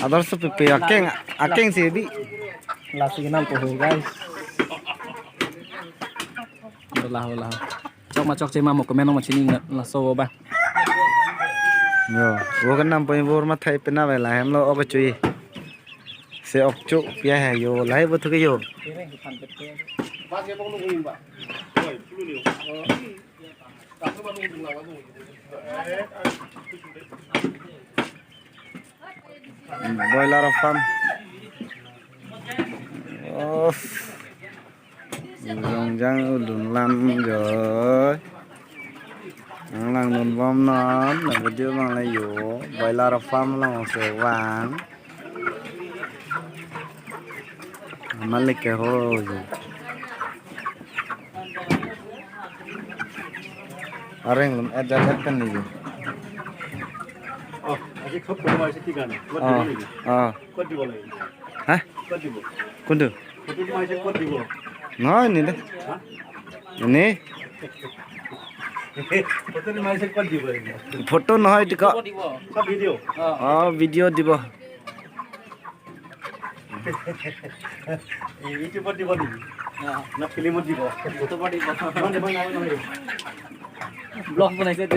Others to pay a king, see the last signal to guys. Hola. Chok ma chok chema mo komen mo chining na so ba. Yo, wo kan nam poi bor ma thai pena vela hem lo ok chui. Se ok chu pia hai yo lai bo thu ke yo. Boiler farm. Oh, dòng giang lùn lăn rồi, lăn lùn bom nó là cái chữ bằng này dụ boiler farm là một số vàng, mà lấy cái hồ gì, ở đây lùn adjust cái này gì. 아직 커플 마이 새끼가네. 꽂디고. hả? 꽂디고. Kundu. 커플 마이 새끼 꽂디고. Nói nè đấy. Nè. 커플 마이 새끼 꽂디고. Photo nói đi có. 사 비디오. Video đi bo. 이 유튜브 꽂디고. 나 필름 꽂디고. 포토 꽂디고. 뭔데 뭐 나오는 거. Vlog bên này sẽ